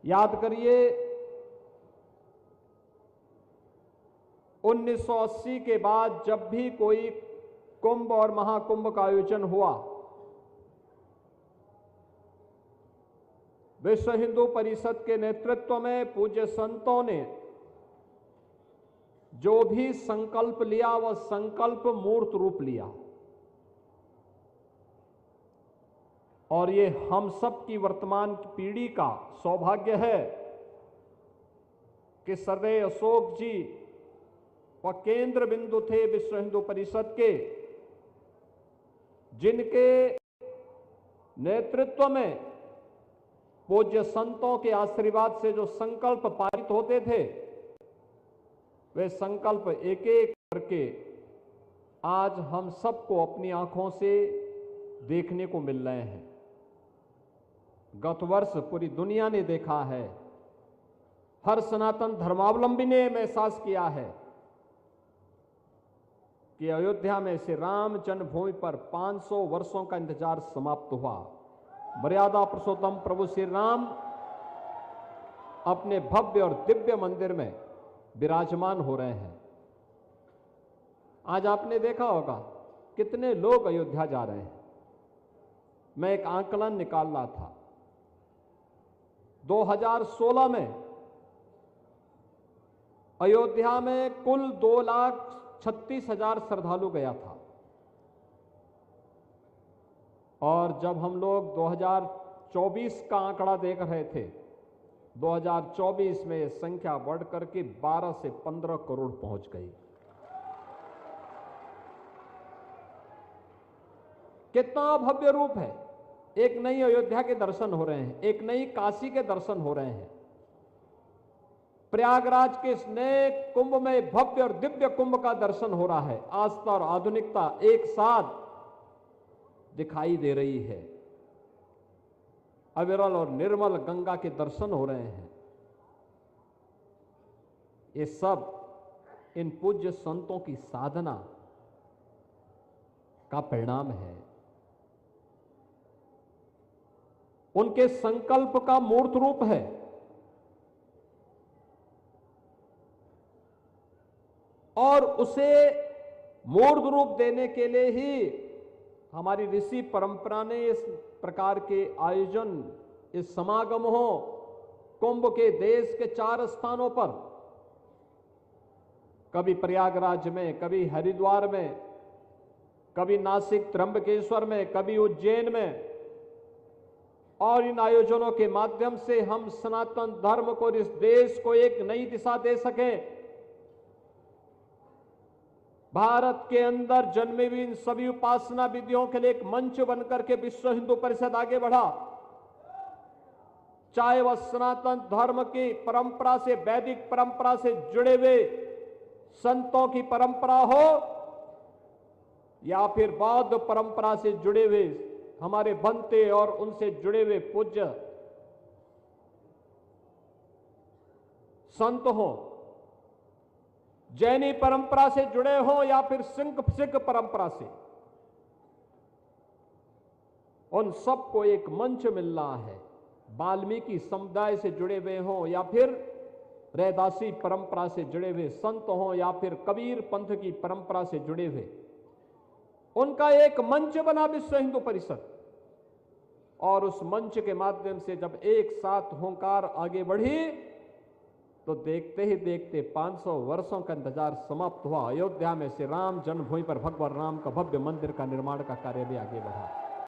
याद करिए 1980 के बाद जब भी कोई कुंभ और महाकुंभ का आयोजन हुआ, विश्व हिंदू परिषद के नेतृत्व में पूज्य संतों ने जो भी संकल्प लिया वह संकल्प मूर्त रूप लिया। और ये हम सब की वर्तमान पीढ़ी का सौभाग्य है कि सरदेव अशोक जी वह केंद्र बिंदु थे विश्व हिंदू परिषद के, जिनके नेतृत्व में पूज्य संतों के आशीर्वाद से जो संकल्प पारित होते थे, वे संकल्प एक एक करके आज हम सबको अपनी आंखों से देखने को मिल रहे हैं। गत वर्ष पूरी दुनिया ने देखा है, हर सनातन धर्मावलंबी ने महसूस किया है कि अयोध्या में श्री राम जन्मभूमि पर 500 वर्षों का इंतजार समाप्त हुआ। मर्यादा पुरुषोत्तम प्रभु श्री राम अपने भव्य और दिव्य मंदिर में विराजमान हो रहे हैं। आज आपने देखा होगा कितने लोग अयोध्या जा रहे हैं। मैं एक आंकलन निकाल रहा था, 2016 में अयोध्या में कुल 2,36,000 श्रद्धालु गया था, और जब हम लोग 2024 का आंकड़ा देख रहे थे, 2024 में यह संख्या बढ़कर के 12 से 15 करोड़ पहुंच गई। कितना भव्य रूप है। एक नई अयोध्या के दर्शन हो रहे हैं, एक नई काशी के दर्शन हो रहे हैं। प्रयागराज के इस नए कुंभ में भव्य और दिव्य कुंभ का दर्शन हो रहा है। आस्था और आधुनिकता एक साथ दिखाई दे रही है। अविरल और निर्मल गंगा के दर्शन हो रहे हैं। ये सब इन पूज्य संतों की साधना का परिणाम है, उनके संकल्प का मूर्त रूप है। और उसे मूर्त रूप देने के लिए ही हमारी ऋषि परंपरा ने इस प्रकार के आयोजन, इस समागम हो, कुंभ के देश के 4 स्थानों पर, कभी प्रयागराज में, कभी हरिद्वार में, कभी नासिक त्र्यंबकेश्वर में, कभी उज्जैन में, और इन आयोजनों के माध्यम से हम सनातन धर्म को, इस देश को एक नई दिशा दे सकें। भारत के अंदर जन्मे हुई इन सभी उपासना विधियों के लिए एक मंच बनकर के विश्व हिंदू परिषद आगे बढ़ा। चाहे वह सनातन धर्म की परंपरा से, वैदिक परंपरा से जुड़े हुए संतों की परंपरा हो, या फिर बौद्ध परंपरा से जुड़े हुए हमारे बनते और उनसे जुड़े हुए पूज्य संत हो, जैनी परंपरा से जुड़े हो या फिर सिख परंपरा से, उन सबको एक मंच मिल रहा है। वाल्मीकि समुदाय से जुड़े हुए हो या फिर रैदासी परंपरा से जुड़े हुए संत हो या फिर कबीर पंथ की परंपरा से जुड़े हुए, उनका एक मंच बना विश्व हिंदू परिषद। और उस मंच के माध्यम से जब एक साथ होंकार आगे बढ़ी, तो देखते ही देखते 500 वर्षों का इंतजार समाप्त हुआ। अयोध्या में श्री राम जन्मभूमि पर भगवान राम का भव्य मंदिर का निर्माण का कार्य भी आगे बढ़ा।